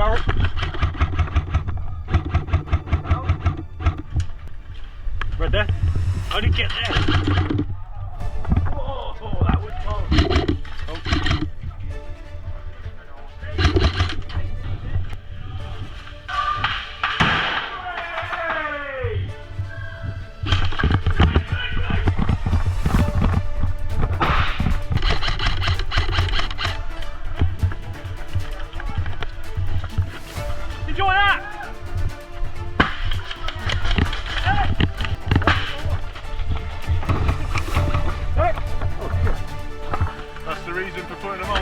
Sorry. Right there. How did you get there? Oh, that was close. Oh. Enjoy that! That's the reason for putting them on.